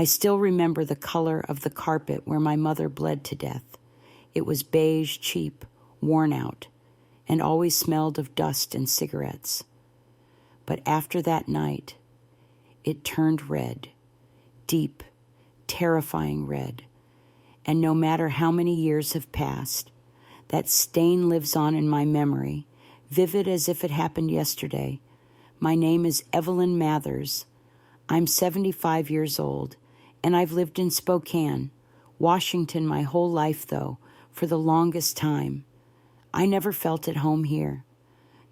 I still remember the color of the carpet where my mother bled to death. It was beige, cheap, worn out, and always smelled of dust and cigarettes. But after that night, it turned red, deep, terrifying red. And no matter how many years have passed, that stain lives on in my memory, vivid as if it happened yesterday. My name is Evelyn Mathers. I'm 75 years old, and I've lived in Spokane, Washington my whole life, though, for the longest time. I never felt at home here.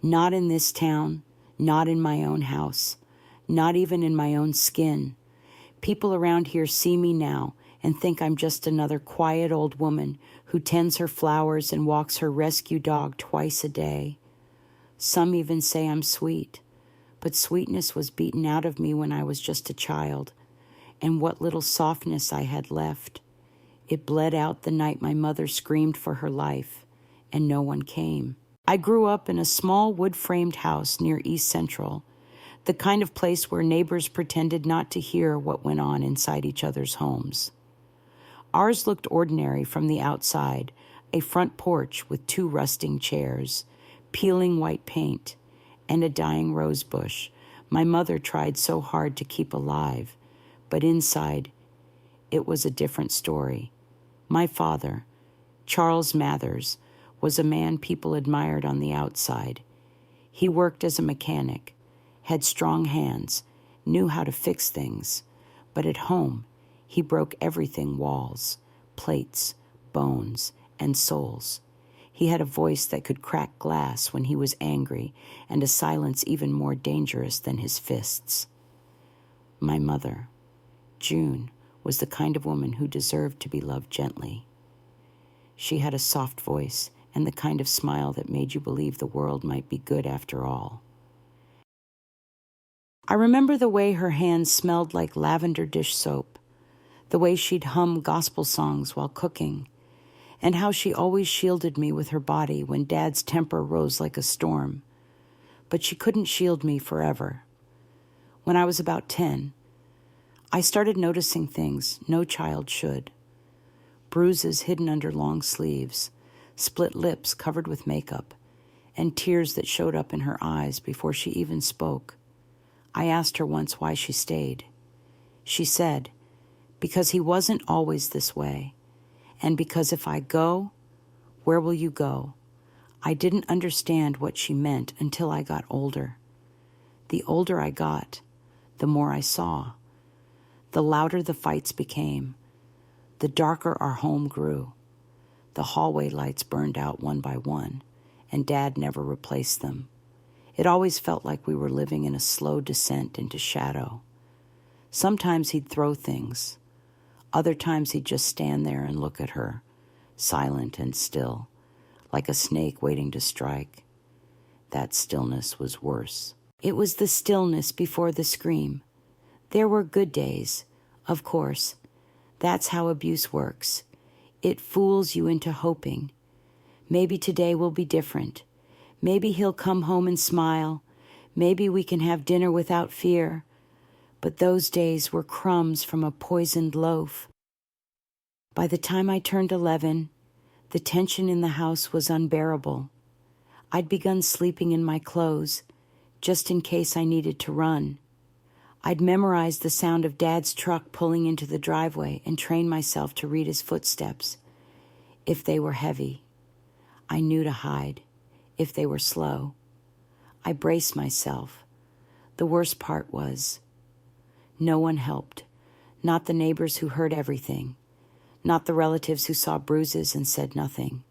Not in this town, not in my own house, not even in my own skin. People around here see me now and think I'm just another quiet old woman who tends her flowers and walks her rescue dog twice a day. Some even say I'm sweet, but sweetness was beaten out of me when I was just a child, and what little softness I had left, it bled out the night my mother screamed for her life, and no one came. I grew up in a small wood-framed house near East Central, the kind of place where neighbors pretended not to hear what went on inside each other's homes. Ours looked ordinary from the outside, a front porch with 2 rusting chairs, peeling white paint, and a dying rose bush my mother tried so hard to keep alive. But inside, it was a different story. My father, Charles Mathers, was a man people admired on the outside. He worked as a mechanic, had strong hands, knew how to fix things, but at home, he broke everything: walls, plates, bones, and souls. He had a voice that could crack glass when he was angry, and a silence even more dangerous than his fists. My mother, June, was the kind of woman who deserved to be loved gently. She had a soft voice and the kind of smile that made you believe the world might be good after all. I remember the way her hands smelled like lavender dish soap, the way she'd hum gospel songs while cooking, and how she always shielded me with her body when Dad's temper rose like a storm. But she couldn't shield me forever. When I was about 10, I started noticing things no child should. Bruises hidden under long sleeves, split lips covered with makeup, and tears that showed up in her eyes before she even spoke. I asked her once why she stayed. She said, "Because he wasn't always this way. And because if I go, where will you go?" I didn't understand what she meant until I got older. The older I got, the more I saw. The louder the fights became, the darker our home grew. The hallway lights burned out one by one, and Dad never replaced them. It always felt like we were living in a slow descent into shadow. Sometimes he'd throw things. Other times he'd just stand there and look at her, silent and still, like a snake waiting to strike. That stillness was worse. It was the stillness before the scream. There were good days, of course. That's how abuse works. It fools you into hoping. Maybe today will be different. Maybe he'll come home and smile. Maybe we can have dinner without fear. But those days were crumbs from a poisoned loaf. By the time I turned 11, the tension in the house was unbearable. I'd begun sleeping in my clothes, just in case I needed to run. I'd memorized the sound of Dad's truck pulling into the driveway and trained myself to read his footsteps. If they were heavy, I knew to hide. If they were slow, I braced myself. The worst part was, no one helped. Not the neighbors who heard everything. Not the relatives who saw bruises and said nothing.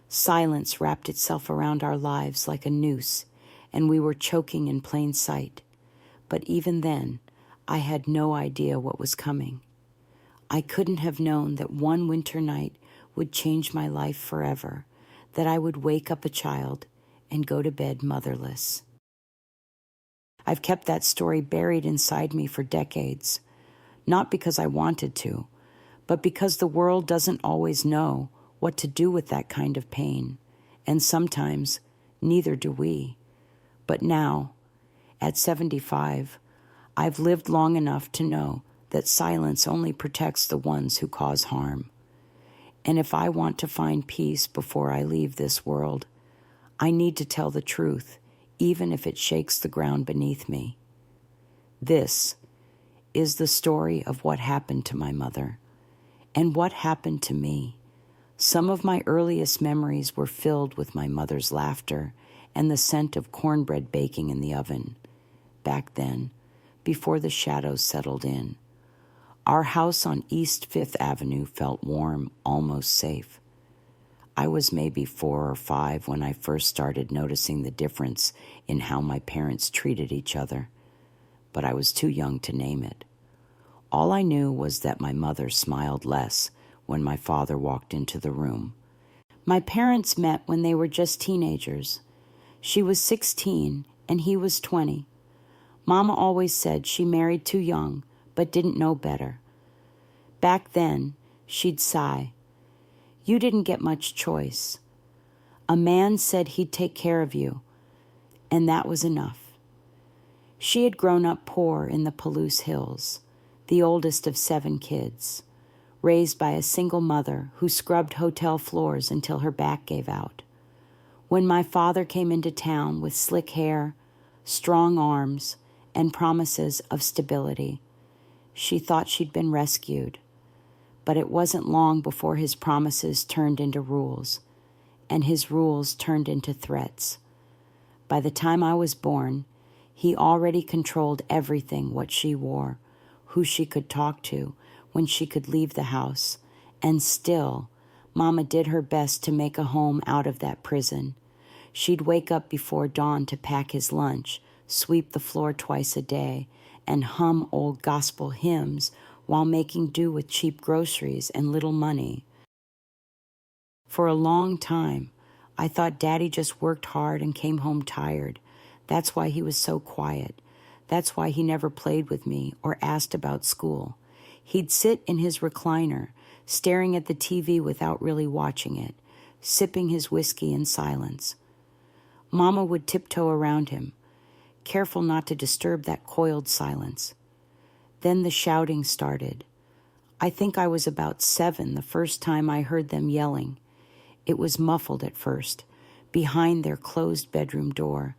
Silence wrapped itself around our lives like a noose, and we were choking in plain sight. But even then, I had no idea what was coming. I couldn't have known that one winter night would change my life forever, that I would wake up a child and go to bed motherless. I've kept that story buried inside me for decades, not because I wanted to, but because the world doesn't always know what to do with that kind of pain, and sometimes neither do we. But now, at 75, I've lived long enough to know that silence only protects the ones who cause harm. And if I want to find peace before I leave this world, I need to tell the truth, even if it shakes the ground beneath me. This is the story of what happened to my mother and what happened to me. Some of my earliest memories were filled with my mother's laughter and the scent of cornbread baking in the oven. Back then, before the shadows settled in, our house on East Fifth Avenue felt warm, almost safe. I was maybe 4 or 5 when I first started noticing the difference in how my parents treated each other, but I was too young to name it. All I knew was that my mother smiled less when my father walked into the room. My parents met when they were just teenagers. She was 16 and he was 20. Mama always said she married too young, but didn't know better. Back then, she'd sigh. You didn't get much choice. A man said he'd take care of you, and that was enough. She had grown up poor in the Palouse Hills, the oldest of 7 kids, raised by a single mother who scrubbed hotel floors until her back gave out. When my father came into town with slick hair, strong arms, and promises of stability, she thought she'd been rescued. But it wasn't long before his promises turned into rules, and his rules turned into threats. By the time I was born, he already controlled everything: what she wore, who she could talk to, when she could leave the house. And still, Mama did her best to make a home out of that prison. She'd wake up before dawn to pack his lunch, sweep the floor twice a day, and hum old gospel hymns while making do with cheap groceries and little money. For a long time, I thought Daddy just worked hard and came home tired. That's why he was so quiet. That's why he never played with me or asked about school. He'd sit in his recliner, staring at the TV without really watching it, sipping his whiskey in silence. Mama would tiptoe around him, careful not to disturb that coiled silence. Then the shouting started. I think I was about 7 the first time I heard them yelling. It was muffled at first, behind their closed bedroom door.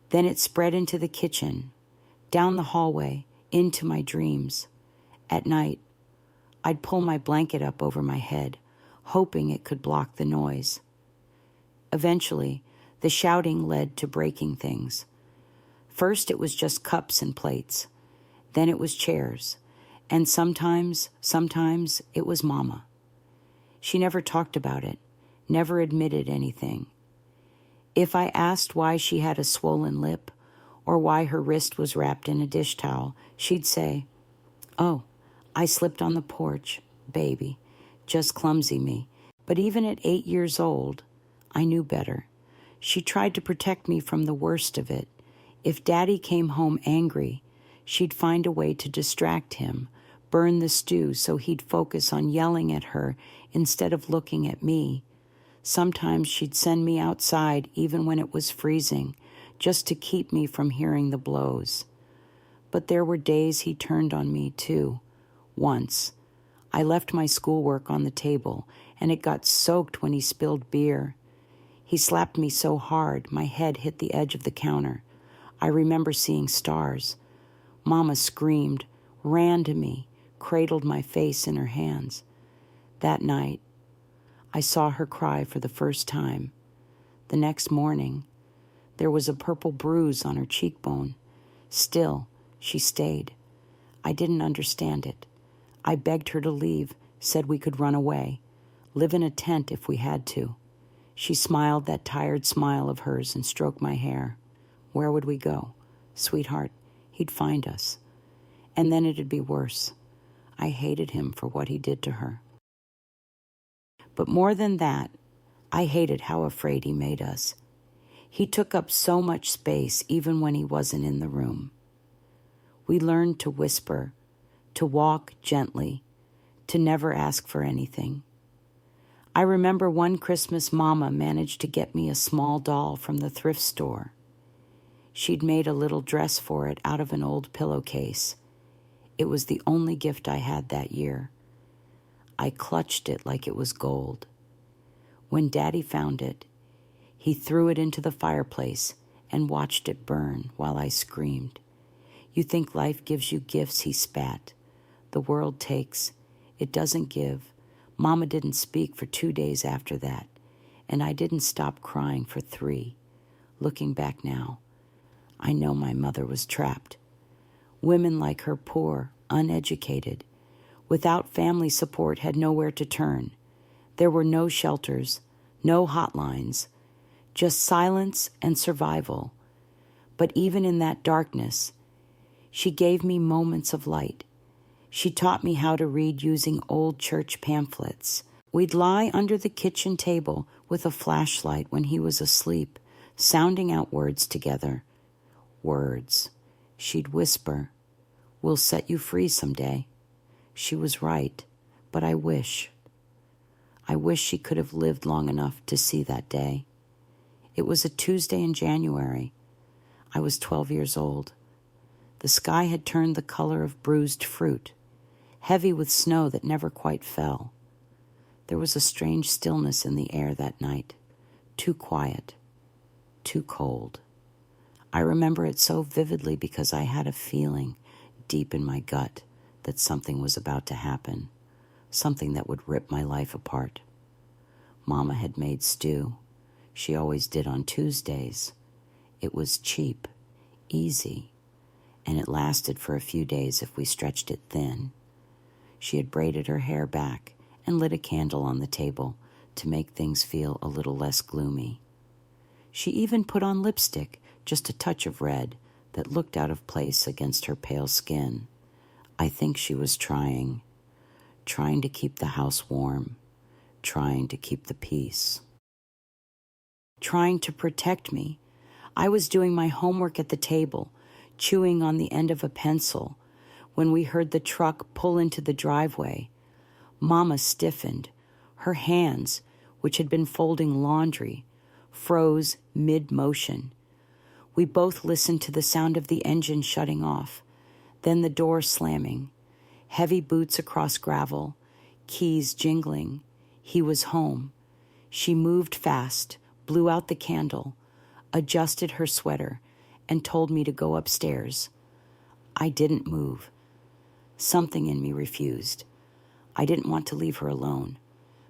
Then it spread into the kitchen, down the hallway, into my dreams. At night, I'd pull my blanket up over my head, hoping it could block the noise. Eventually, the shouting led to breaking things. First, it was just cups and plates. Then it was chairs. And sometimes it was Mama. She never talked about it, never admitted anything. If I asked why she had a swollen lip or why her wrist was wrapped in a dish towel, she'd say, "Oh, I slipped on the porch, baby, just clumsy me." But even at 8 years old, I knew better. She tried to protect me from the worst of it. If Daddy came home angry, she'd find a way to distract him, burn the stew so he'd focus on yelling at her instead of looking at me. Sometimes she'd send me outside even when it was freezing, just to keep me from hearing the blows. But there were days he turned on me too. Once, I left my schoolwork on the table, and it got soaked when he spilled beer. He slapped me so hard, my head hit the edge of the counter. I remember seeing stars. Mama screamed, ran to me, cradled my face in her hands. That night, I saw her cry for the first time. The next morning, there was a purple bruise on her cheekbone. Still, she stayed. I didn't understand it. I begged her to leave, said we could run away, live in a tent if we had to. She smiled that tired smile of hers and stroked my hair. Where would we go? Sweetheart, he'd find us. And then it'd be worse. I hated him for what he did to her. But more than that, I hated how afraid he made us. He took up so much space even when he wasn't in the room. We learned to whisper, to walk gently, to never ask for anything. I remember one Christmas Mama managed to get me a small doll from the thrift store. She'd made a little dress for it out of an old pillowcase. It was the only gift I had that year. I clutched it like it was gold. When Daddy found it, he threw it into the fireplace and watched it burn while I screamed. You think life gives you gifts, he spat. The world takes. It doesn't give. Mama didn't speak for 2 days after that, and I didn't stop crying for 3. Looking back now, I know my mother was trapped. Women like her, poor, uneducated, without family support, had nowhere to turn. There were no shelters, no hotlines, just silence and survival. But even in that darkness, she gave me moments of light. She taught me how to read using old church pamphlets. We'd lie under the kitchen table with a flashlight when he was asleep, sounding out words together. Words. She'd whisper, "We'll set you free someday." She was right, but I wish she could have lived long enough to see that day. It was a Tuesday in January. I was 12 years old. The sky had turned the color of bruised fruit, heavy with snow that never quite fell. There was a strange stillness in the air that night, too quiet, too cold. I remember it so vividly because I had a feeling deep in my gut that something was about to happen, something that would rip my life apart. Mama had made stew. She always did on Tuesdays. It was cheap, easy, and it lasted for a few days if we stretched it thin. She had braided her hair back and lit a candle on the table to make things feel a little less gloomy. She even put on lipstick, just a touch of red, that looked out of place against her pale skin. I think she was trying to keep the house warm, trying to keep the peace, trying to protect me. I was doing my homework at the table, chewing on the end of a pencil, when we heard the truck pull into the driveway. Mama stiffened. Her hands, which had been folding laundry, froze mid-motion. We both listened to the sound of the engine shutting off, then the door slamming, heavy boots across gravel, keys jingling. He was home. She moved fast, blew out the candle, adjusted her sweater, and told me to go upstairs. I didn't move. Something in me refused. I didn't want to leave her alone,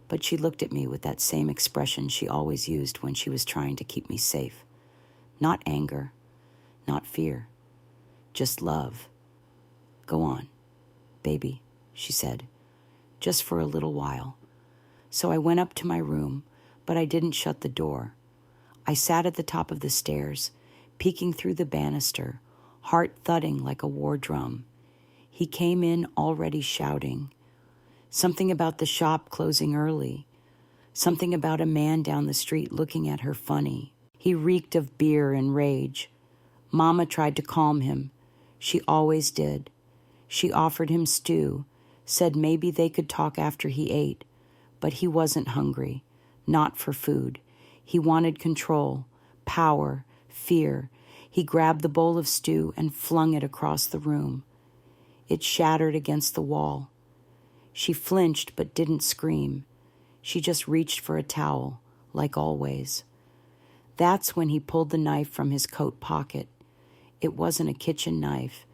but she looked at me with that same expression she always used when she was trying to keep me safe. Not anger, not fear, just love. "Go on, baby," she said, "just for a little while." So I went up to my room, but I didn't shut the door. I sat at the top of the stairs, peeking through the banister, heart thudding like a war drum. He came in already shouting. Something about the shop closing early. Something about a man down the street looking at her funny. He reeked of beer and rage. Mama tried to calm him. She always did. She offered him stew, said maybe they could talk after he ate, but he wasn't hungry, not for food. He wanted control, power, fear. He grabbed the bowl of stew and flung it across the room. It shattered against the wall. She flinched but didn't scream. She just reached for a towel, like always. That's when he pulled the knife from his coat pocket. It wasn't a kitchen knife.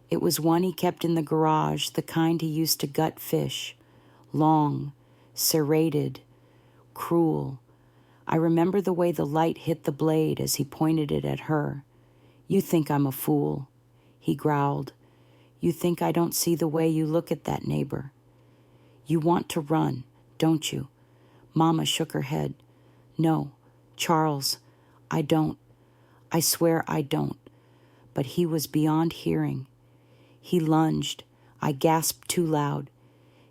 It was one he kept in the garage, the kind he used to gut fish. Long, serrated, cruel. I remember the way the light hit the blade as he pointed it at her. "You think I'm a fool," he growled. "You think I don't see the way you look at that neighbor. You want to run, don't you?" Mama shook her head. "No, Charles, I don't. I swear I don't." But he was beyond hearing. He lunged. I gasped too loud.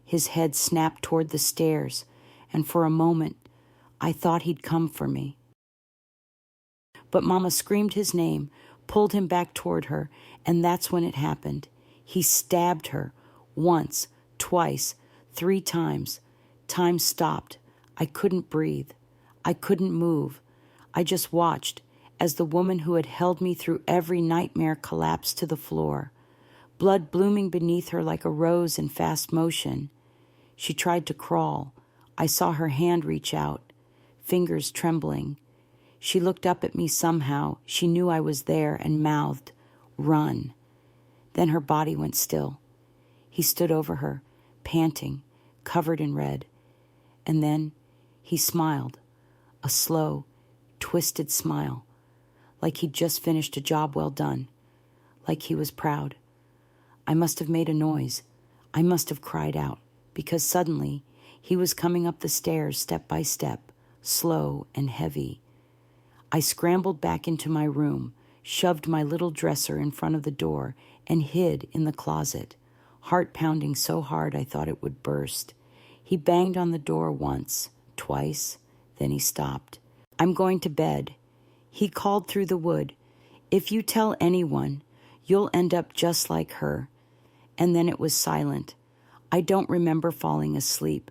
His head snapped toward the stairs, and for a moment, I thought he'd come for me. But Mama screamed his name, pulled him back toward her, and that's when it happened. He stabbed her, once, twice, 3 times. Time stopped. I couldn't breathe. I couldn't move. I just watched as the woman who had held me through every nightmare collapsed to the floor. blood blooming beneath her like a rose in fast motion. She tried to crawl. I saw her hand reach out, fingers trembling. She looked up at me somehow. She knew I was there and mouthed, "Run." Then her body went still. He stood over her, panting, covered in red. And then he smiled, a slow, twisted smile, like he'd just finished a job well done, like he was proud. I must have made a noise. I must have cried out, because suddenly he was coming up the stairs step by step, slow and heavy. I scrambled back into my room, shoved my little dresser in front of the door, and hid in the closet, heart pounding so hard I thought it would burst. He banged on the door once, twice, then he stopped. "I'm going to bed." He called through the wood, "If you tell anyone, you'll end up just like her." And then it was silent. I don't remember falling asleep,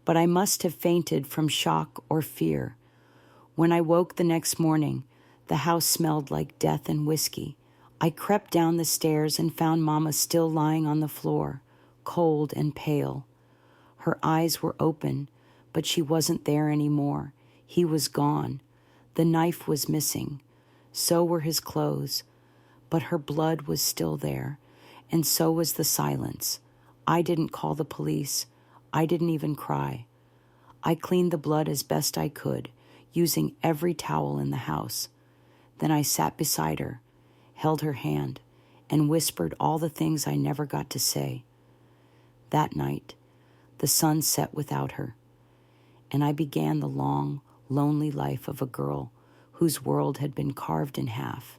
but I must have fainted from shock or fear. When I woke the next morning, the house smelled like death and whiskey. I crept down the stairs and found Mama still lying on the floor, cold and pale. Her eyes were open, but she wasn't there anymore. He was gone. The knife was missing. So were his clothes. But her blood was still there, and so was the silence. I didn't call the police. I didn't even cry. I cleaned the blood as best I could, using every towel in the house. Then I sat beside her, held her hand, and whispered all the things I never got to say. That night, the sun set without her, and I began the long, lonely life of a girl whose world had been carved in half.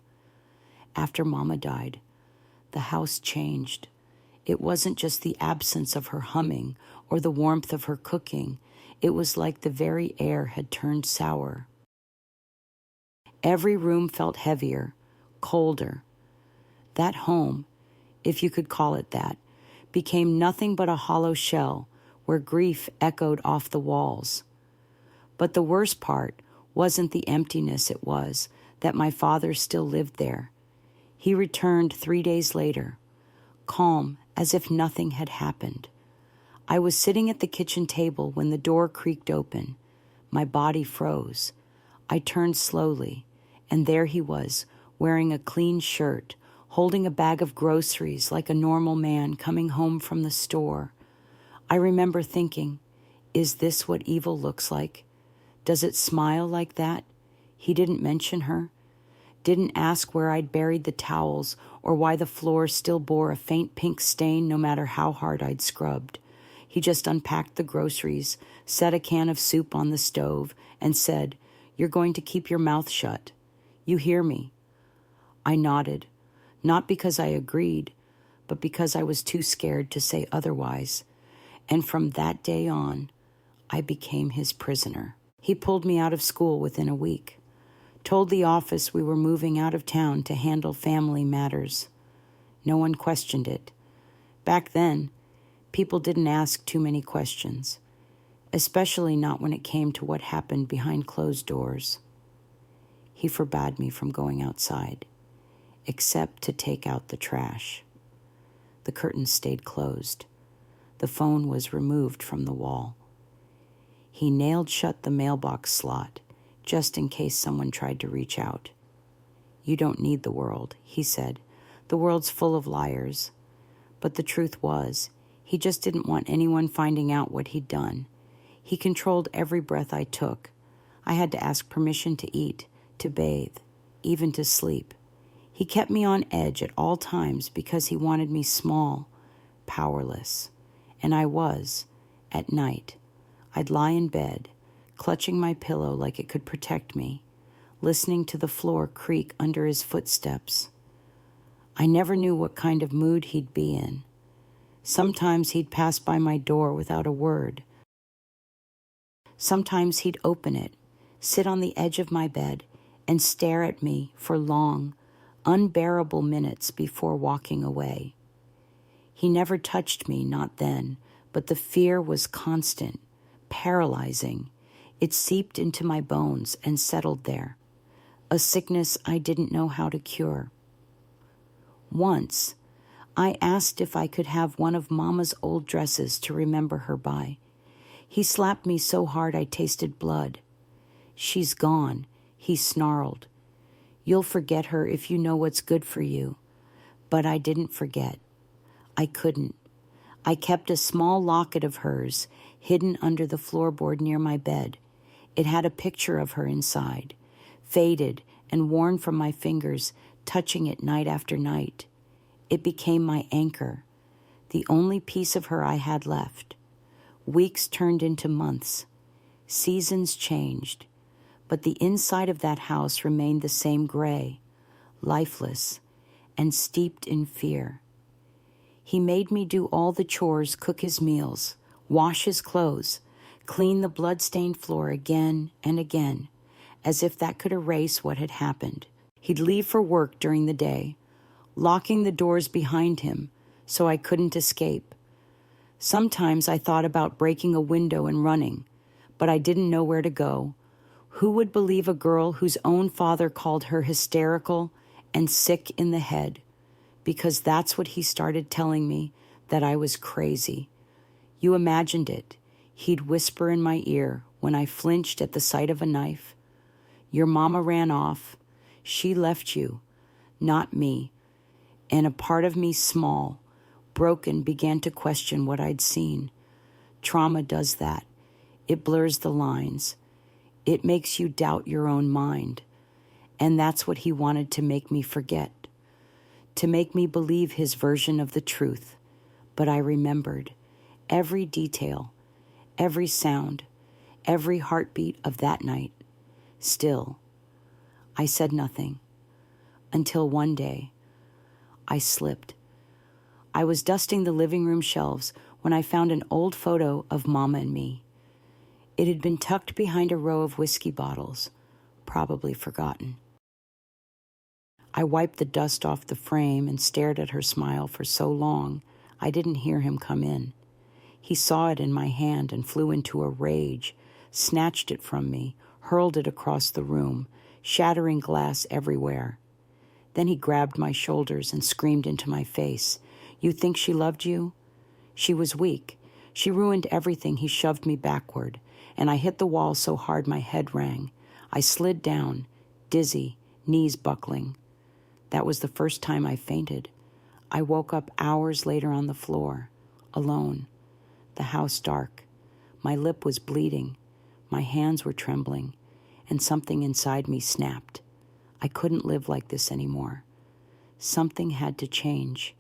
After Mama died, the house changed. It wasn't just the absence of her humming or the warmth of her cooking. It was like the very air had turned sour. Every room felt heavier, colder. That home, if you could call it that, became nothing but a hollow shell where grief echoed off the walls. But the worst part wasn't the emptiness, it was that my father still lived there. He returned 3 days later, calm as if nothing had happened. I was sitting at the kitchen table when the door creaked open. My body froze. I turned slowly, and there he was, wearing a clean shirt, holding a bag of groceries like a normal man coming home from the store. I remember thinking, is this what evil looks like? Does it smile like that? He didn't mention her, didn't ask where I'd buried the towels or why the floor still bore a faint pink stain no matter how hard I'd scrubbed. He just unpacked the groceries, set a can of soup on the stove, and said, "You're going to keep your mouth shut. You hear me?" I nodded, not because I agreed, but because I was too scared to say otherwise. And from that day on, I became his prisoner. He pulled me out of school within a week, told the office we were moving out of town to handle family matters. No one questioned it. Back then, people didn't ask too many questions, especially not when it came to what happened behind closed doors. He forbade me from going outside, except to take out the trash. The curtains stayed closed. The phone was removed from the wall. He nailed shut the mailbox slot, just in case someone tried to reach out. "You don't need the world," he said. "The world's full of liars." But the truth was, he just didn't want anyone finding out what he'd done. He controlled every breath I took. I had to ask permission to eat, to bathe, even to sleep. He kept me on edge at all times because he wanted me small, powerless. And I was, at night. I'd lie in bed, clutching my pillow like it could protect me, listening to the floor creak under his footsteps. I never knew what kind of mood he'd be in. Sometimes he'd pass by my door without a word. Sometimes he'd open it, sit on the edge of my bed, and stare at me for long, unbearable minutes before walking away. He never touched me, not then, but the fear was constant, paralyzing. It seeped into my bones and settled there, a sickness I didn't know how to cure. Once, I asked if I could have one of Mama's old dresses to remember her by. He slapped me so hard I tasted blood. She's gone, he snarled. You'll forget her if you know what's good for you. But I didn't forget. I couldn't. I kept a small locket of hers hidden under the floorboard near my bed. It had a picture of her inside, faded and worn from my fingers, touching it night after night. It became my anchor, the only piece of her I had left. Weeks turned into months. Seasons changed, but the inside of that house remained the same gray, lifeless, and steeped in fear. He made me do all the chores, cook his meals, wash his clothes, clean the blood-stained floor again and again, as if that could erase what had happened. He'd leave for work during the day, locking the doors behind him so I couldn't escape. Sometimes I thought about breaking a window and running, but I didn't know where to go. Who would believe a girl whose own father called her hysterical and sick in the head? Because that's what he started telling me, that I was crazy. You imagined it. He'd whisper in my ear when I flinched at the sight of a knife. Your mama ran off. She left you, not me. And a part of me, small, broken, began to question what I'd seen. Trauma does that. It blurs the lines. It makes you doubt your own mind. And that's what he wanted to make me forget, to make me believe his version of the truth. But I remembered every detail, every sound, every heartbeat of that night. Still, I said nothing until one day I slipped. I was dusting the living room shelves when I found an old photo of Mama and me. It had been tucked behind a row of whiskey bottles, probably forgotten. I wiped the dust off the frame and stared at her smile for so long I didn't hear him come in. He saw it in my hand and flew into a rage, snatched it from me, hurled it across the room, shattering glass everywhere. Then he grabbed my shoulders and screamed into my face, "You think she loved you? She was weak. She ruined everything." He shoved me backward, and I hit the wall so hard my head rang. I slid down, dizzy, knees buckling. That was the first time I fainted. I woke up hours later on the floor, alone, the house dark. My lip was bleeding, my hands were trembling, and something inside me snapped. I couldn't live like this anymore. Something had to change.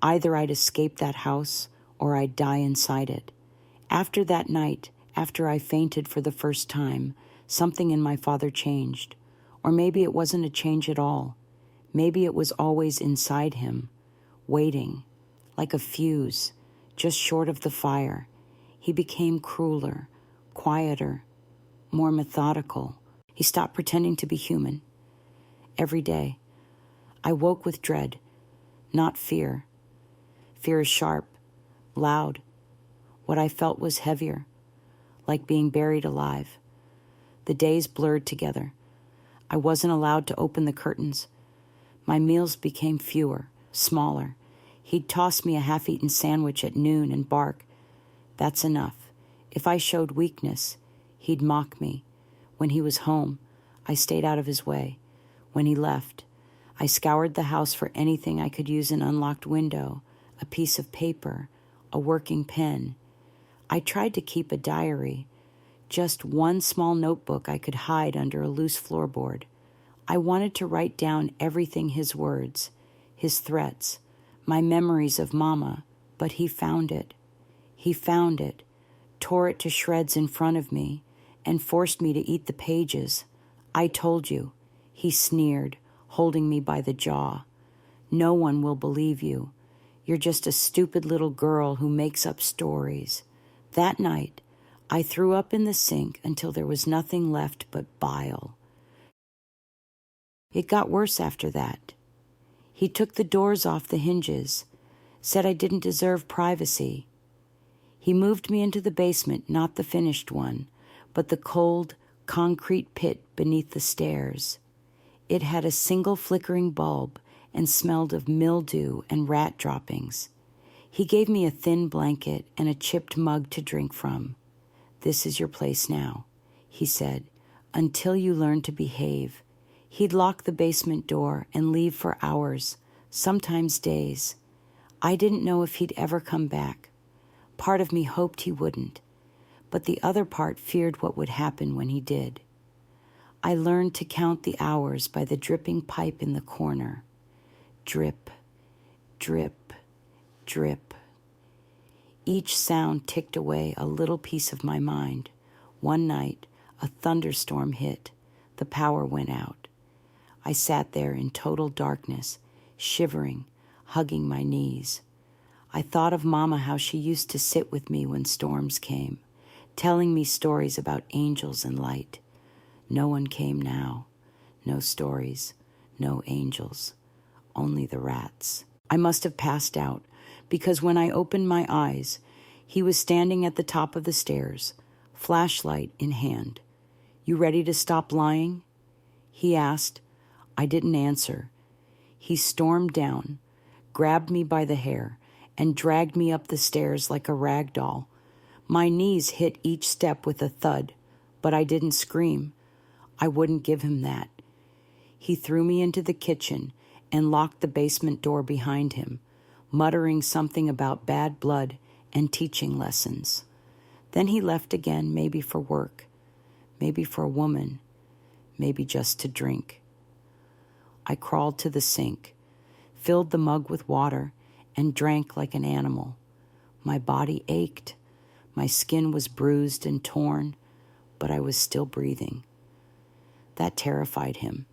Either I'd escape that house or I'd die inside it. After that night, after I fainted for the first time, something in my father changed. Or maybe it wasn't a change at all. Maybe it was always inside him, waiting, like a fuse, just short of the fire. He became crueler, quieter, more methodical. He stopped pretending to be human. Every day, I woke with dread, not fear. Fear is sharp, loud. What I felt was heavier, like being buried alive. The days blurred together. I wasn't allowed to open the curtains. My meals became fewer, smaller. He'd toss me a half-eaten sandwich at noon and bark, "That's enough." If I showed weakness, he'd mock me. When he was home, I stayed out of his way. When he left, I scoured the house for anything I could use: an unlocked window, a piece of paper, a working pen. I tried to keep a diary, just one small notebook I could hide under a loose floorboard. I wanted to write down everything: his words, his threats, my memories of Mama, but he found it. He found it, tore it to shreds in front of me, and forced me to eat the pages. "I told you," he sneered, holding me by the jaw. "No one will believe you. You're just a stupid little girl who makes up stories." That night, I threw up in the sink until there was nothing left but bile. It got worse after that. He took the doors off the hinges, said I didn't deserve privacy. He moved me into the basement, not the finished one, but the cold, concrete pit beneath the stairs. It had a single flickering bulb and smelled of mildew and rat droppings. He gave me a thin blanket and a chipped mug to drink from. "This is your place now," he said, "until you learn to behave." He'd lock the basement door and leave for hours, sometimes days. I didn't know if he'd ever come back. Part of me hoped he wouldn't, but the other part feared what would happen when he did. I learned to count the hours by the dripping pipe in the corner. Drip, drip, drip. Each sound ticked away a little piece of my mind. One night, a thunderstorm hit. The power went out. I sat there in total darkness, shivering, hugging my knees. I thought of Mama, how she used to sit with me when storms came, telling me stories about angels and light. No one came now. No stories, no angels, only the rats. I must have passed out, because when I opened my eyes, he was standing at the top of the stairs, flashlight in hand. "You ready to stop lying?" he asked. I didn't answer. He stormed down, grabbed me by the hair, and dragged me up the stairs like a rag doll. My knees hit each step with a thud, but I didn't scream. I wouldn't give him that. He threw me into the kitchen and locked the basement door behind him, muttering something about bad blood and teaching lessons. Then he left again, maybe for work, maybe for a woman, maybe just to drink. I crawled to the sink, filled the mug with water, and drank like an animal. My body ached. My skin was bruised and torn, but I was still breathing. That terrified him.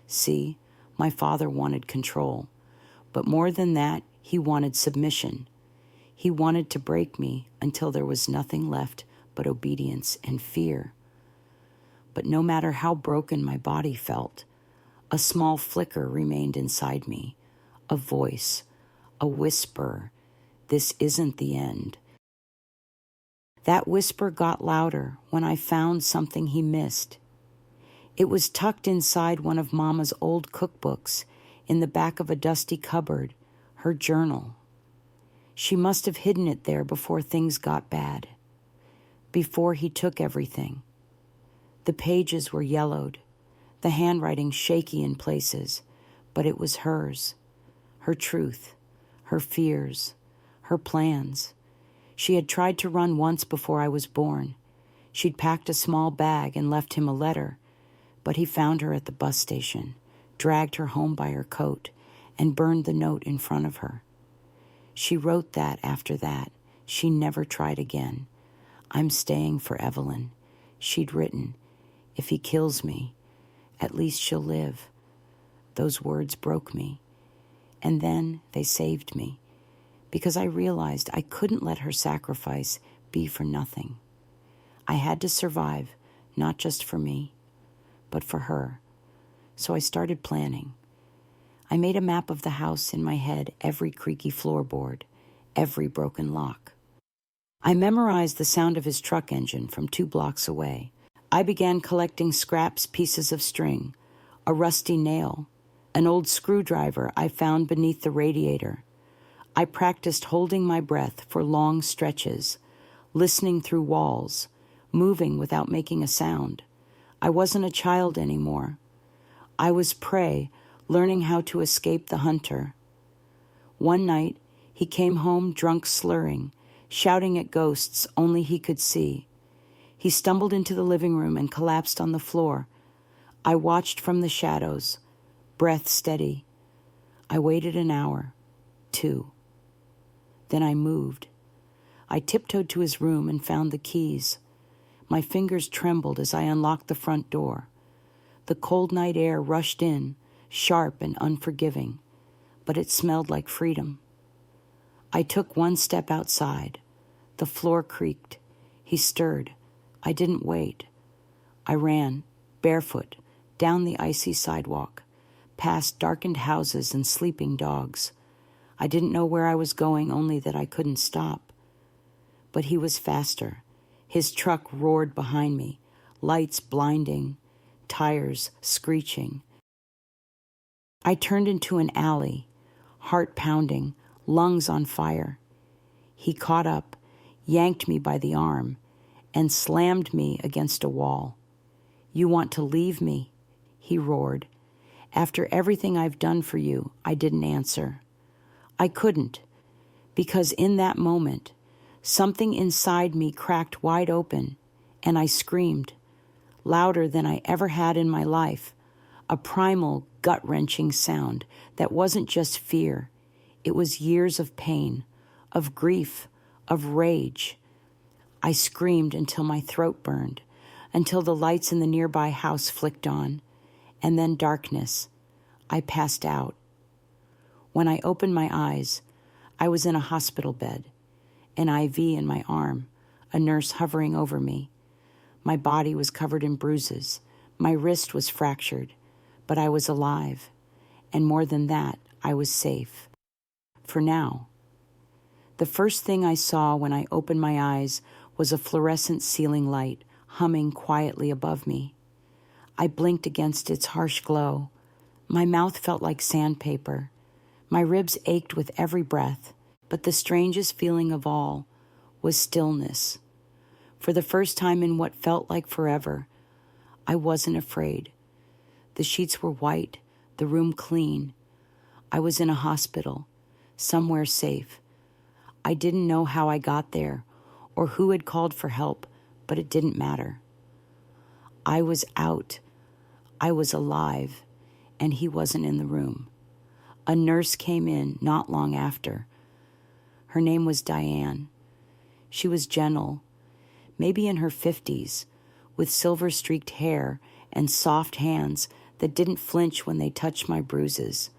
See, my father wanted control, but more than that, he wanted submission. He wanted to break me until there was nothing left but obedience and fear. But no matter how broken my body felt, a small flicker remained inside me, a voice, a whisper, "This isn't the end." That whisper got louder when I found something he missed. It was tucked inside one of Mama's old cookbooks, in the back of a dusty cupboard, her journal. She must have hidden it there before things got bad, before he took everything. The pages were yellowed, the handwriting shaky in places, but it was hers, her truth, her fears, her plans. She had tried to run once before I was born. She'd packed a small bag and left him a letter, but he found her at the bus station, dragged her home by her coat, and burned the note in front of her. She wrote that after that. She never tried again. "I'm staying for Evelyn." She'd written, "If he kills me, at least she'll live." Those words broke me. And then they saved me, because I realized I couldn't let her sacrifice be for nothing. I had to survive, not just for me, but for her. So I started planning. I made a map of the house in my head, every creaky floorboard, every broken lock. I memorized the sound of his truck engine from 2 blocks away. I began collecting scraps, pieces of string, a rusty nail, an old screwdriver I found beneath the radiator. I practiced holding my breath for long stretches, listening through walls, moving without making a sound. I wasn't a child anymore. I was prey, learning how to escape the hunter. One night, he came home drunk, slurring, shouting at ghosts only he could see. He stumbled into the living room and collapsed on the floor. I watched from the shadows, breath steady. I waited an hour, 2. Then I moved. I tiptoed to his room and found the keys. My fingers trembled as I unlocked the front door. The cold night air rushed in, sharp and unforgiving, but it smelled like freedom. I took 1 step outside. The floor creaked. He stirred. I didn't wait. I ran, barefoot, down the icy sidewalk, past darkened houses and sleeping dogs. I didn't know where I was going, only that I couldn't stop. But he was faster. His truck roared behind me, lights blinding, tires screeching. I turned into an alley, heart pounding, lungs on fire. He caught up, yanked me by the arm, and slammed me against a wall. "You want to leave me?" he roared. "After everything I've done for you," I didn't answer. I couldn't, because in that moment, something inside me cracked wide open, and I screamed, louder than I ever had in my life, a primal, gut-wrenching sound that wasn't just fear. It was years of pain, of grief, of rage. I screamed until my throat burned, until the lights in the nearby house flicked on, and then darkness. I passed out. When I opened my eyes, I was in a hospital bed, an IV in my arm, a nurse hovering over me. My body was covered in bruises. My wrist was fractured, but I was alive. And more than that, I was safe. For now. The first thing I saw when I opened my eyes was a fluorescent ceiling light humming quietly above me. I blinked against its harsh glow. My mouth felt like sandpaper. My ribs ached with every breath, but the strangest feeling of all was stillness. For the first time in what felt like forever, I wasn't afraid. The sheets were white, the room clean. I was in a hospital, somewhere safe. I didn't know how I got there or who had called for help, but it didn't matter. I was out. I was alive, and he wasn't in the room. A nurse came in not long after. Her name was Diane. She was gentle, maybe in her 50s, with silver-streaked hair and soft hands that didn't flinch when they touched my bruises.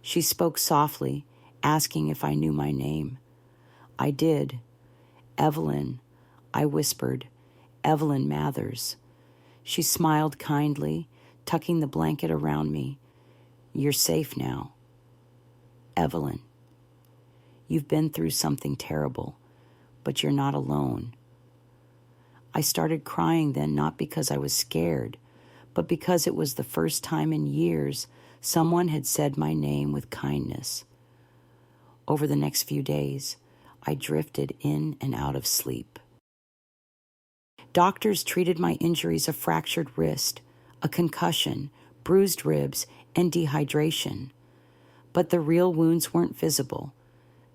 She spoke softly, asking if I knew my name. I did. "Evelyn," I whispered. "Evelyn Mathers." She smiled kindly, tucking the blanket around me. "You're safe now." "Evelyn, you've been through something terrible, but you're not alone." I started crying then, not because I was scared, but because it was the first time in years someone had said my name with kindness. Over the next few days, I drifted in and out of sleep. Doctors treated my injuries: a fractured wrist, a concussion, bruised ribs, and dehydration. But the real wounds weren't visible.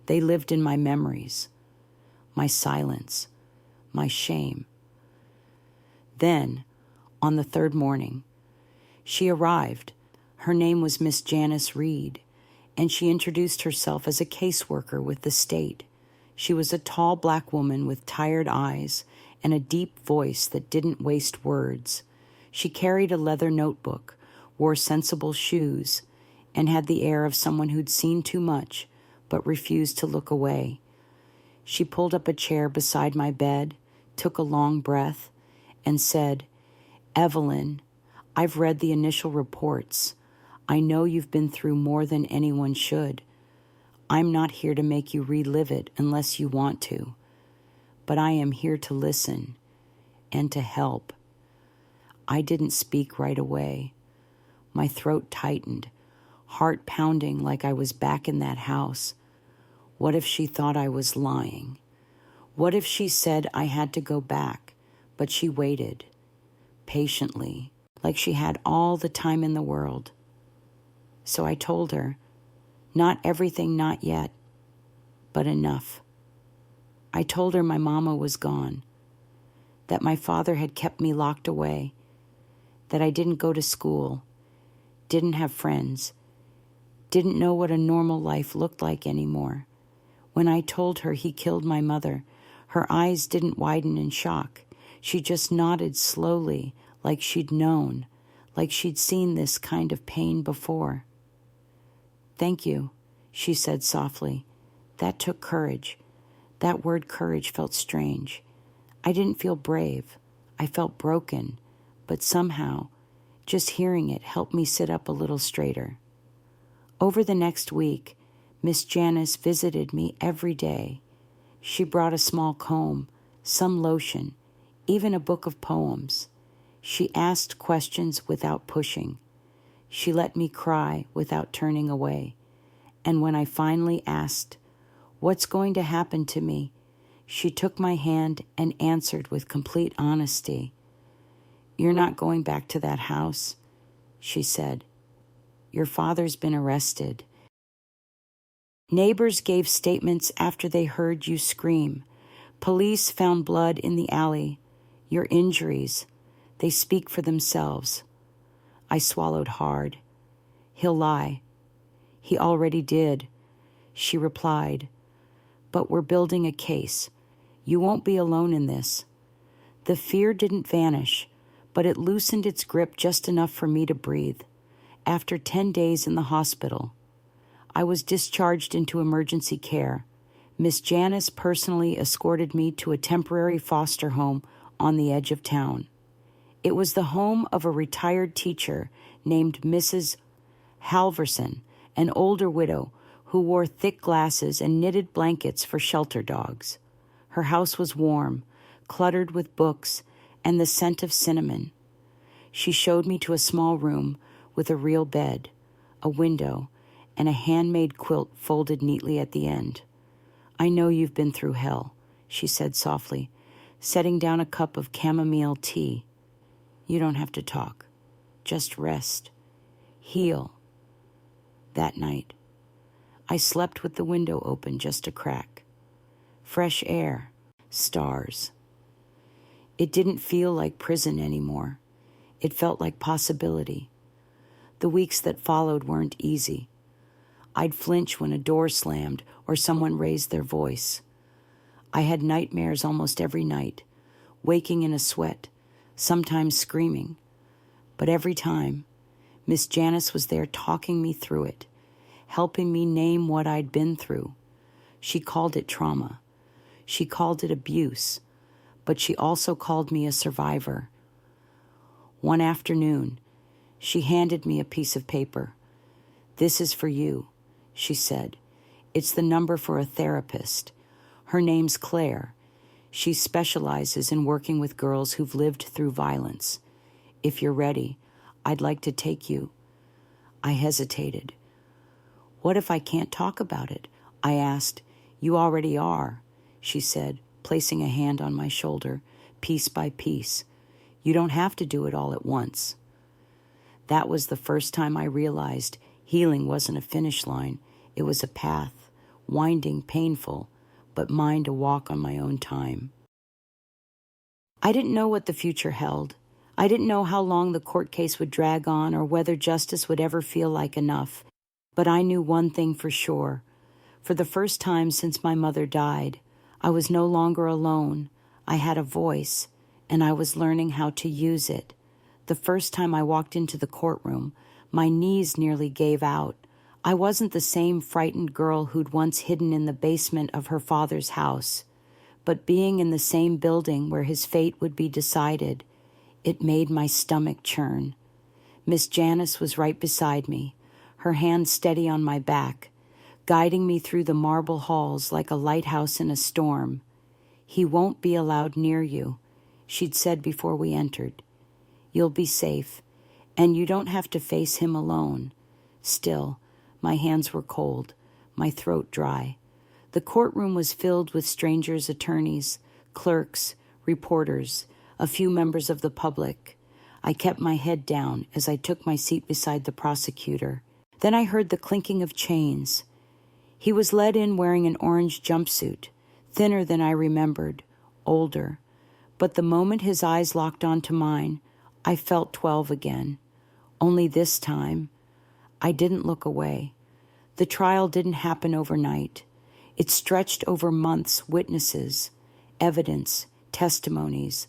They lived in my memories, my silence, my shame. Then, on the third morning, she arrived. Her name was Miss Janice Reed, and she introduced herself as a caseworker with the state. She was a tall black woman with tired eyes and a deep voice that didn't waste words. She carried a leather notebook, wore sensible shoes, and had the air of someone who'd seen too much but refused to look away. She pulled up a chair beside my bed, took a long breath, and said, "Evelyn, I've read the initial reports. I know you've been through more than anyone should. I'm not here to make you relive it unless you want to. But I am here to listen and to help." I didn't speak right away. My throat tightened, heart pounding like I was back in that house. What if she thought I was lying? What if she said I had to go back, but she waited, patiently, like she had all the time in the world? So I told her, not everything, not yet, but enough. I told her my mama was gone, that my father had kept me locked away, that I didn't go to school, didn't have friends, didn't know what a normal life looked like anymore. When I told her he killed my mother, her eyes didn't widen in shock. She just nodded slowly, like she'd known, like she'd seen this kind of pain before. "Thank you," she said softly. That took courage. That word courage felt strange. I didn't feel brave. I felt broken, but somehow, just hearing it helped me sit up a little straighter. Over the next week, Miss Janice visited me every day. She brought a small comb, some lotion, even a book of poems. She asked questions without pushing. She let me cry without turning away. And when I finally asked, "What's going to happen to me?" she took my hand and answered with complete honesty. "You're not going back to that house," she said. "Your father's been arrested." Neighbors gave statements after they heard you scream. Police found blood in the alley. Your injuries, they speak for themselves. I swallowed hard. "He'll lie." "He already did," she replied. "But we're building a case. You won't be alone in this." The fear didn't vanish, but it loosened its grip just enough for me to breathe. After 10 days in the hospital, I was discharged into emergency care. Miss Janice personally escorted me to a temporary foster home on the edge of town. It was the home of a retired teacher named Mrs. Halverson, an older widow who wore thick glasses and knitted blankets for shelter dogs. Her house was warm, cluttered with books and the scent of cinnamon. She showed me to a small room with a real bed, a window, and a handmade quilt folded neatly at the end. "I know you've been through hell," she said softly, setting down a cup of chamomile tea. "You don't have to talk. Just rest. Heal." That night, I slept with the window open just a crack. Fresh air, stars. It didn't feel like prison anymore. It felt like possibility. The weeks that followed weren't easy. I'd flinch when a door slammed or someone raised their voice. I had nightmares almost every night, waking in a sweat, sometimes screaming. But every time, Miss Janice was there talking me through it, helping me name what I'd been through. She called it trauma. She called it abuse, but she also called me a survivor. One afternoon, she handed me a piece of paper. "This is for you," she said. "It's the number for a therapist. Her name's Claire. She specializes in working with girls who've lived through violence. If you're ready, I'd like to take you." I hesitated. "What if I can't talk about it?" I asked. "You already are," she said, placing a hand on my shoulder, piece by piece. "You don't have to do it all at once." That was the first time I realized healing wasn't a finish line. It was a path, winding, painful, but mine to walk on my own time. I didn't know what the future held. I didn't know how long the court case would drag on or whether justice would ever feel like enough. But I knew one thing for sure. For the first time since my mother died, I was no longer alone. I had a voice, and I was learning how to use it. The first time I walked into the courtroom, my knees nearly gave out. I wasn't the same frightened girl who'd once hidden in the basement of her father's house. But being in the same building where his fate would be decided, it made my stomach churn. Miss Janice was right beside me, her hand steady on my back, guiding me through the marble halls like a lighthouse in a storm. "He won't be allowed near you," she'd said before we entered. "You'll be safe, and you don't have to face him alone." Still, my hands were cold, my throat dry. The courtroom was filled with strangers' attorneys, clerks, reporters, a few members of the public. I kept my head down as I took my seat beside the prosecutor. Then I heard the clinking of chains. He was led in wearing an orange jumpsuit, thinner than I remembered, older. But the moment his eyes locked onto mine, I felt 12 again. Only this time, I didn't look away. The trial didn't happen overnight. It stretched over months, witnesses, evidence, testimonies.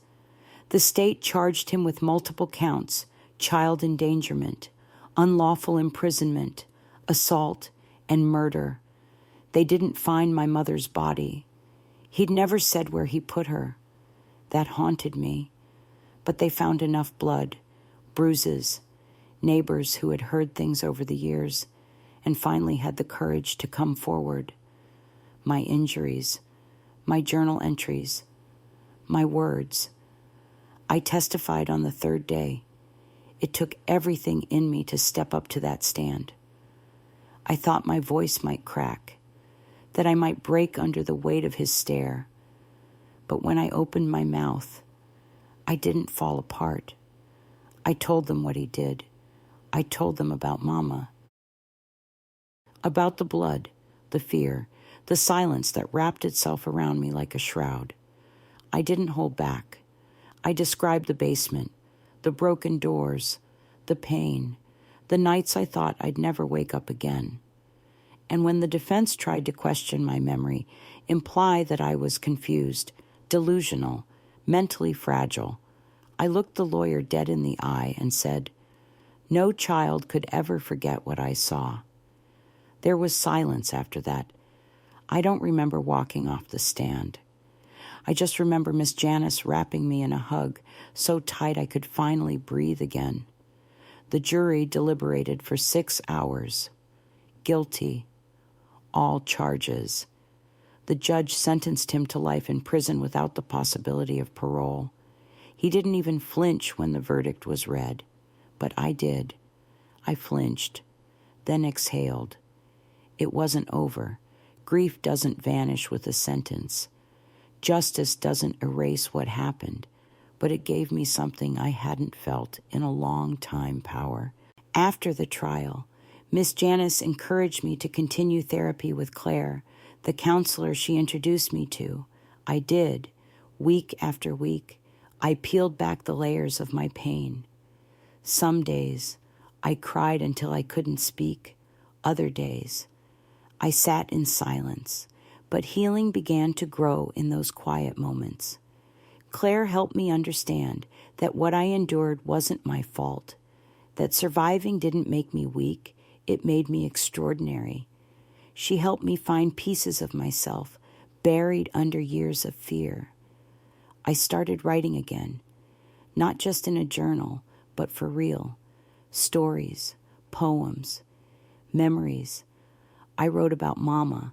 The state charged him with multiple counts: child endangerment, unlawful imprisonment, assault, and murder. They didn't find my mother's body. He'd never said where he put her. That haunted me. But they found enough blood, bruises, neighbors who had heard things over the years, and finally had the courage to come forward. My injuries, my journal entries, my words. I testified on the third day. It took everything in me to step up to that stand. I thought my voice might crack, that I might break under the weight of his stare. But when I opened my mouth, I didn't fall apart. I told them what he did. I told them about Mama. About the blood, the fear, the silence that wrapped itself around me like a shroud. I didn't hold back. I described the basement, the broken doors, the pain, the nights I thought I'd never wake up again. And when the defense tried to question my memory, imply that I was confused, delusional, mentally fragile, I looked the lawyer dead in the eye and said, "No child could ever forget what I saw." There was silence after that. I don't remember walking off the stand. I just remember Miss Janice wrapping me in a hug, so tight I could finally breathe again. The jury deliberated for 6 hours. Guilty. All charges. The judge sentenced him to life in prison without the possibility of parole. He didn't even flinch when the verdict was read. But I did. I flinched, then exhaled. It wasn't over. Grief doesn't vanish with a sentence. Justice doesn't erase what happened, but it gave me something I hadn't felt in a long time, power. After the trial, Miss Janice encouraged me to continue therapy with Claire, the counselor she introduced me to. I did. Week after week, I peeled back the layers of my pain. Some days, I cried until I couldn't speak. Other days, I sat in silence, but healing began to grow in those quiet moments. Claire helped me understand that what I endured wasn't my fault, that surviving didn't make me weak, it made me extraordinary. She helped me find pieces of myself buried under years of fear. I started writing again, not just in a journal, but for real. Stories, poems, memories. I wrote about Mama,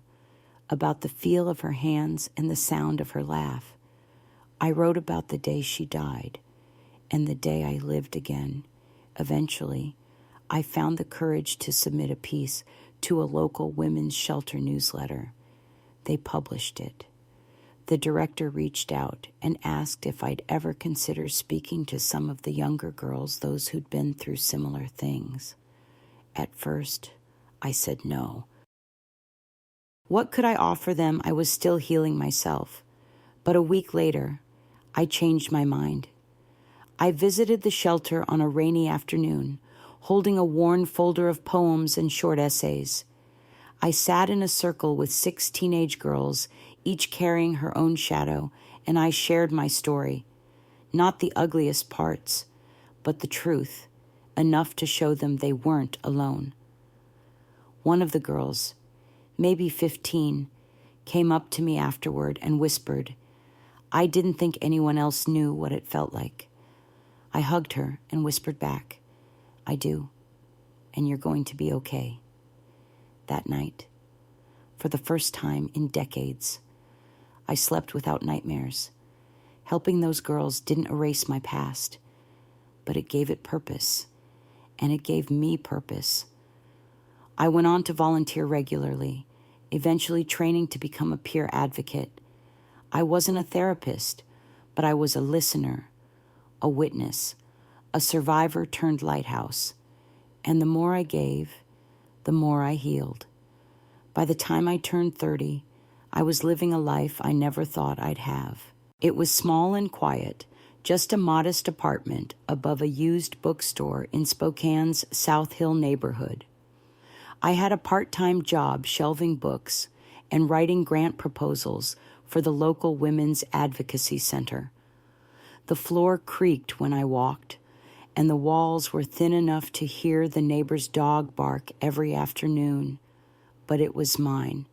about the feel of her hands and the sound of her laugh. I wrote about the day she died and the day I lived again. Eventually, I found the courage to submit a piece to a local women's shelter newsletter. They published it. The director reached out and asked if I'd ever consider speaking to some of the younger girls, those who'd been through similar things. At first, I said no. What could I offer them? I was still healing myself. But a week later, I changed my mind. I visited the shelter on a rainy afternoon, holding a worn folder of poems and short essays. I sat in a circle with 6 teenage girls, each carrying her own shadow, and I shared my story. Not the ugliest parts, but the truth, enough to show them they weren't alone. One of the girls, maybe 15, came up to me afterward and whispered. I didn't think anyone else knew what it felt like. I hugged her and whispered back, I do, and you're going to be okay. That night, for the first time in decades, I slept without nightmares. Helping those girls didn't erase my past, but it gave it purpose, and it gave me purpose. I went on to volunteer regularly, eventually training to become a peer advocate. I wasn't a therapist, but I was a listener, a witness, a survivor turned lighthouse. And the more I gave, the more I healed. By the time I turned 30, I was living a life I never thought I'd have. It was small and quiet, just a modest apartment above a used bookstore in Spokane's South Hill neighborhood. I had a part-time job shelving books and writing grant proposals for the local Women's Advocacy Center. The floor creaked when I walked, and the walls were thin enough to hear the neighbor's dog bark every afternoon. But it was mine,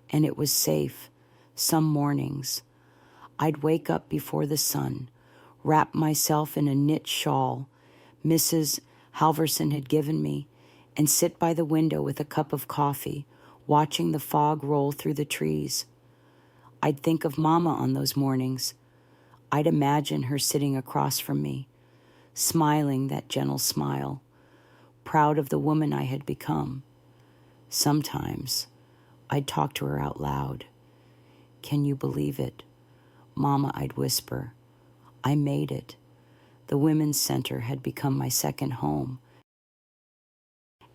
and it was safe. Some mornings, I'd wake up before the sun, wrap myself in a knit shawl Mrs. Halverson had given me, and sit by the window with a cup of coffee, watching the fog roll through the trees. I'd think of Mama on those mornings. I'd imagine her sitting across from me, smiling that gentle smile, proud of the woman I had become. Sometimes I'd talk to her out loud. "Can you believe it? Mama," I'd whisper. "I made it." The Women's Center had become my second home.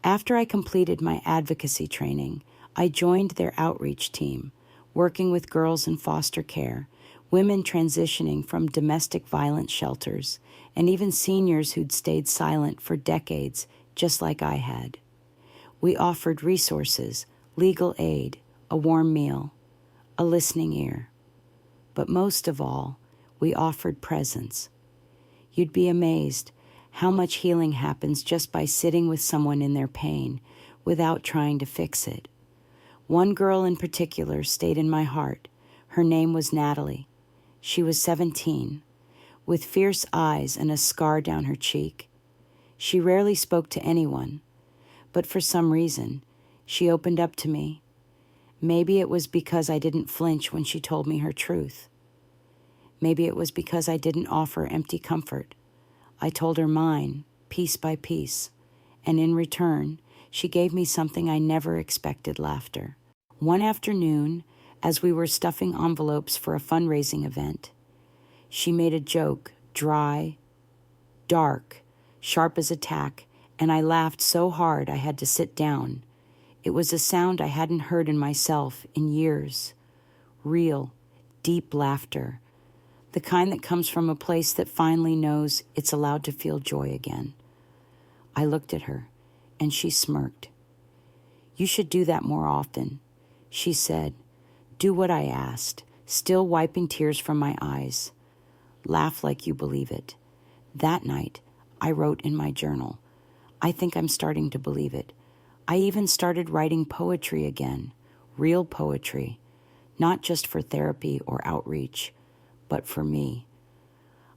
After I completed my advocacy training, I joined their outreach team, working with girls in foster care, women transitioning from domestic violence shelters, and even seniors who'd stayed silent for decades, just like I had. We offered resources, legal aid, a warm meal, a listening ear. But most of all, we offered presence. You'd be amazed how much healing happens just by sitting with someone in their pain without trying to fix it. One girl in particular stayed in my heart. Her name was Natalie. She was 17, with fierce eyes and a scar down her cheek. She rarely spoke to anyone, but for some reason, she opened up to me. Maybe it was because I didn't flinch when she told me her truth. Maybe it was because I didn't offer empty comfort. I told her mine, piece by piece, and in return, she gave me something I never expected: laughter. One afternoon, as we were stuffing envelopes for a fundraising event, she made a joke, dry, dark, sharp as a tack, and I laughed so hard I had to sit down. It was a sound I hadn't heard in myself in years. Real, deep laughter. The kind that comes from a place that finally knows it's allowed to feel joy again. I looked at her, and she smirked. "You should do that more often," she said. "Do what I asked," still wiping tears from my eyes. "Laugh like you believe it." That night, I wrote in my journal, "I think I'm starting to believe it." I even started writing poetry again, real poetry, not just for therapy or outreach, but for me.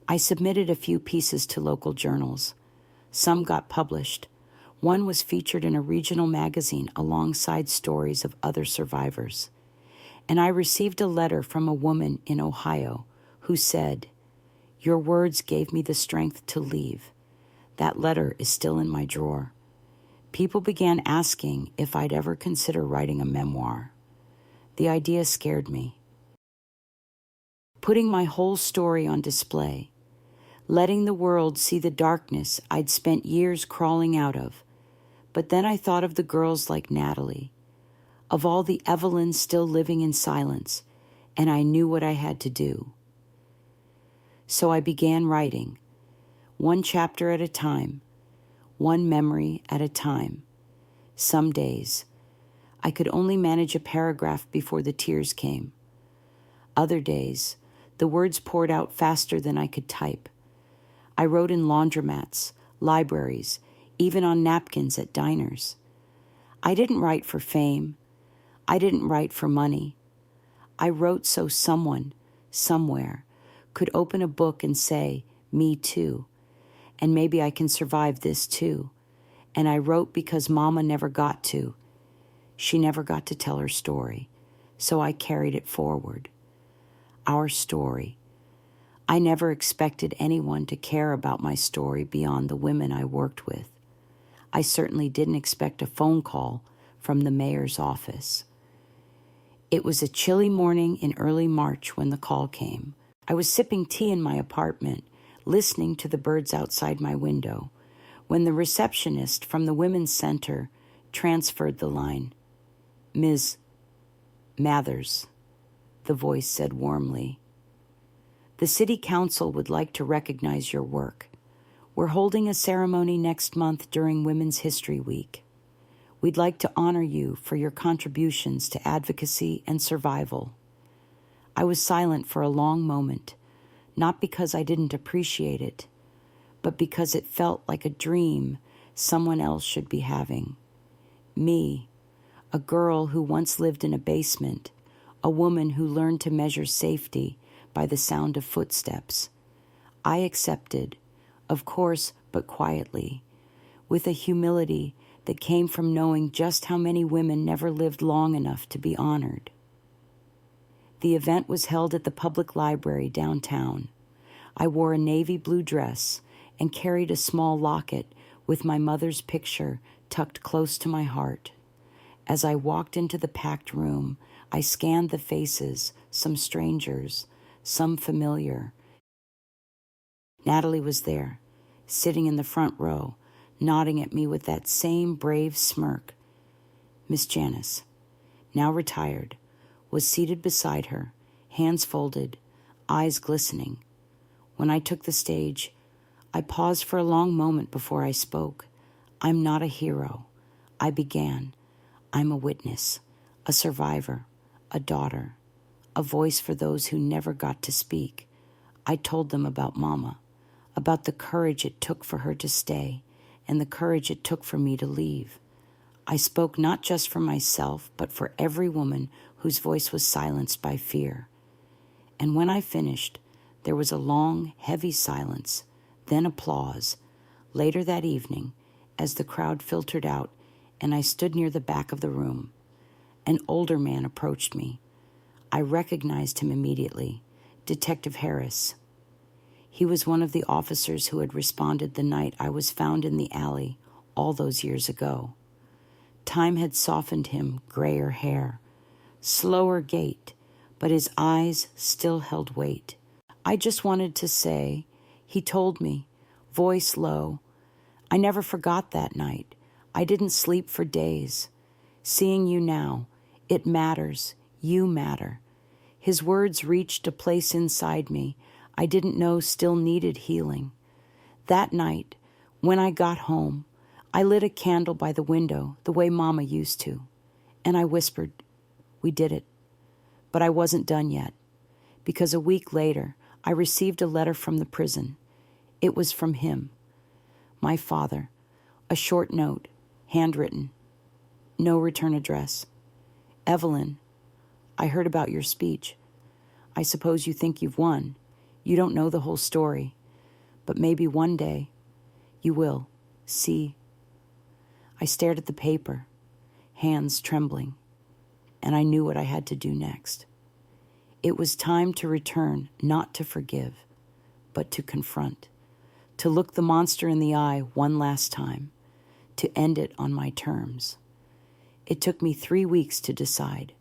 I submitted a few pieces to local journals. Some got published. One was featured in a regional magazine alongside stories of other survivors. And I received a letter from a woman in Ohio who said, "Your words gave me the strength to leave." That letter is still in my drawer. People began asking if I'd ever consider writing a memoir. The idea scared me. Putting my whole story on display, letting the world see the darkness I'd spent years crawling out of. But then I thought of the girls like Natalie, of all the Evelyns still living in silence, and I knew what I had to do. So I began writing, one chapter at a time, one memory at a time. Some days, I could only manage a paragraph before the tears came. Other days, the words poured out faster than I could type. I wrote in laundromats, libraries, even on napkins at diners. I didn't write for fame. I didn't write for money. I wrote so someone, somewhere, could open a book and say, "Me too. And maybe I can survive this too." And I wrote because Mama never got to. She never got to tell her story, so I carried it forward. Our story. I never expected anyone to care about my story beyond the women I worked with. I certainly didn't expect a phone call from the mayor's office. It was a chilly morning in early March when the call came. I was sipping tea in my apartment, listening to the birds outside my window, when the receptionist from the Women's Center transferred the line. "Ms. Mathers," the voice said warmly. "The City Council would like to recognize your work. We're holding a ceremony next month during Women's History Week. We'd like to honor you for your contributions to advocacy and survival." I was silent for a long moment, not because I didn't appreciate it, but because it felt like a dream someone else should be having. Me, a girl who once lived in a basement, a woman who learned to measure safety by the sound of footsteps. I accepted, of course, but quietly, with a humility that came from knowing just how many women never lived long enough to be honored. The event was held at the public library downtown. I wore a navy blue dress and carried a small locket with my mother's picture tucked close to my heart. As I walked into the packed room, I scanned the faces, some strangers, some familiar. Natalie was there, sitting in the front row, nodding at me with that same brave smirk. Miss Janice, now retired, was seated beside her, hands folded, eyes glistening. When I took the stage, I paused for a long moment before I spoke. I'm not a hero. I began. I'm a witness, a survivor, a daughter, a voice for those who never got to speak. I told them about Mama, about the courage it took for her to stay and the courage it took for me to leave. I spoke not just for myself, but for every woman whose voice was silenced by fear. And when I finished, there was a long, heavy silence, then applause. Later that evening, as the crowd filtered out and I stood near the back of the room, an older man approached me. I recognized him immediately, Detective Harris. He was one of the officers who had responded the night I was found in the alley all those years ago. Time had softened him, grayer hair, slower gait, but his eyes still held weight. I just wanted to say, he told me, voice low, I never forgot that night. I didn't sleep for days. Seeing you now, it matters. You matter. His words reached a place inside me I didn't know still needed healing. That night, when I got home, I lit a candle by the window the way Mama used to, and I whispered, we did it. But I wasn't done yet, because a week later, I received a letter from the prison. It was from him, my father, a short note, handwritten, no return address. Evelyn, I heard about your speech. I suppose you think you've won. You don't know the whole story, but maybe one day you will see. I stared at the paper, hands trembling, and I knew what I had to do next. It was time to return, not to forgive, but to confront, to look the monster in the eye one last time, to end it on my terms. It took me 3 weeks to decide,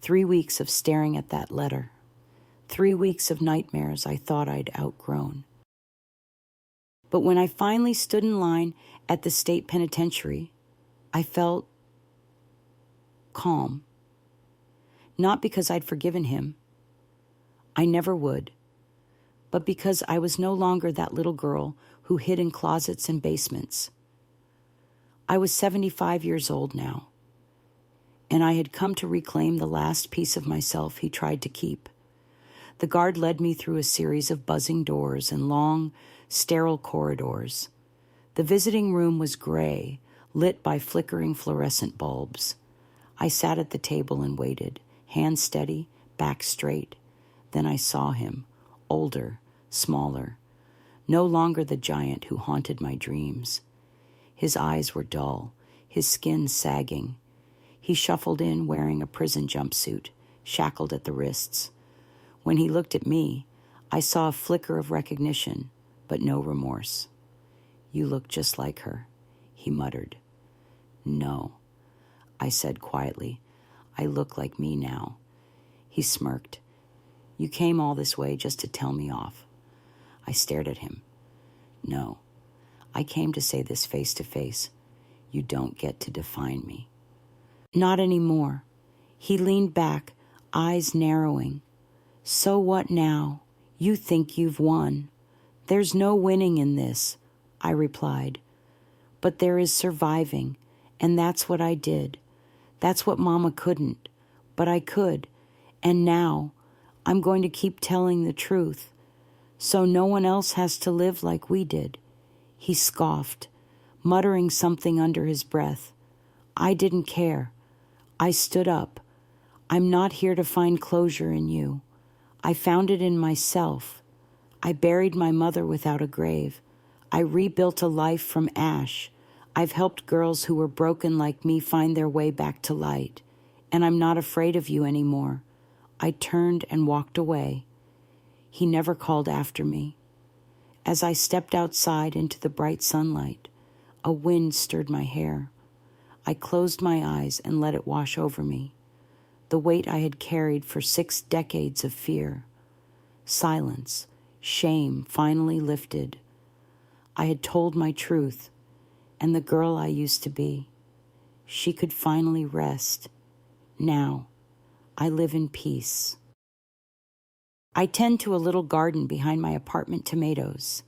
3 weeks of staring at that letter, 3 weeks of nightmares I thought I'd outgrown. But when I finally stood in line at the state penitentiary, I felt calm. Not because I'd forgiven him. I never would. But because I was no longer that little girl who hid in closets and basements. I was 75 years old now, and I had come to reclaim the last piece of myself he tried to keep. The guard led me through a series of buzzing doors and long, sterile corridors. The visiting room was gray, lit by flickering fluorescent bulbs. I sat at the table and waited, hands steady, back straight. Then I saw him, older, smaller, no longer the giant who haunted my dreams. His eyes were dull, his skin sagging. He shuffled in wearing a prison jumpsuit, shackled at the wrists. When he looked at me, I saw a flicker of recognition, but no remorse. You look just like her, he muttered. No, I said quietly. I look like me now. He smirked. You came all this way just to tell me off. I stared at him. No, I came to say this face to face. You don't get to define me. Not anymore. He leaned back, eyes narrowing. So what now? You think you've won. There's no winning in this, I replied. But there is surviving, and that's what I did. That's what Mama couldn't, but I could. And now, I'm going to keep telling the truth, so no one else has to live like we did. He scoffed, muttering something under his breath. I didn't care. I stood up. I'm not here to find closure in you. I found it in myself. I buried my mother without a grave. I rebuilt a life from ash. I've helped girls who were broken like me find their way back to light. And I'm not afraid of you anymore. I turned and walked away. He never called after me. As I stepped outside into the bright sunlight, a wind stirred my hair. I closed my eyes and let it wash over me, the weight I had carried for 6 decades of fear. Silence, shame finally lifted. I had told my truth, and the girl I used to be, she could finally rest. Now, I live in peace. I tend to a little garden behind my apartment tomatoes.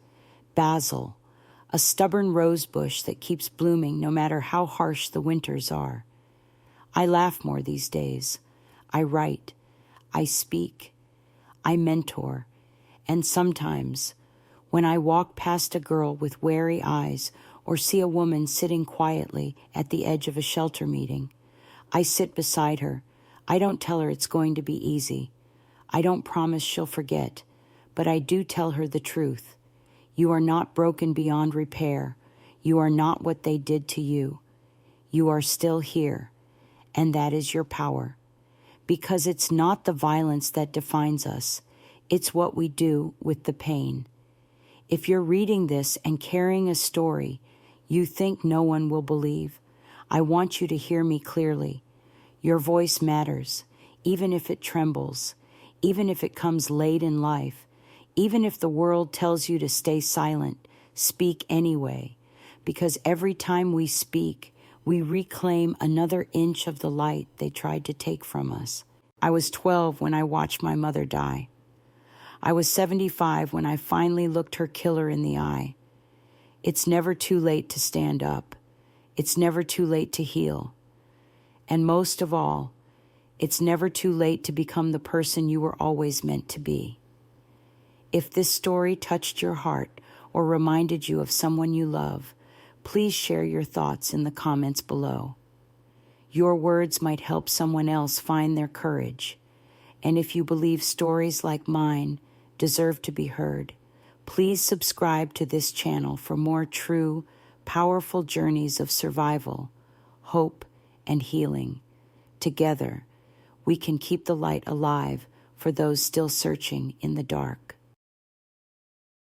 Basil, a stubborn rose bush that keeps blooming no matter how harsh the winters are. I laugh more these days. I write. I speak. I mentor. And sometimes, when I walk past a girl with wary eyes or see a woman sitting quietly at the edge of a shelter meeting, I sit beside her. I don't tell her it's going to be easy. I don't promise she'll forget, but I do tell her the truth. You are not broken beyond repair. You are not what they did to you. You are still here, and that is your power. Because it's not the violence that defines us. It's what we do with the pain. If you're reading this and carrying a story you think no one will believe, I want you to hear me clearly. Your voice matters, even if it trembles, even if it comes late in life, even if the world tells you to stay silent. Speak anyway, because every time we speak, we reclaim another inch of the light they tried to take from us. I was 12 when I watched my mother die. I was 75 when I finally looked her killer in the eye. It's never too late to stand up. It's never too late to heal. And most of all, it's never too late to become the person you were always meant to be. If this story touched your heart or reminded you of someone you love, please share your thoughts in the comments below. Your words might help someone else find their courage. And if you believe stories like mine deserve to be heard, please subscribe to this channel for more true, powerful journeys of survival, hope, and healing. Together, we can keep the light alive for those still searching in the dark.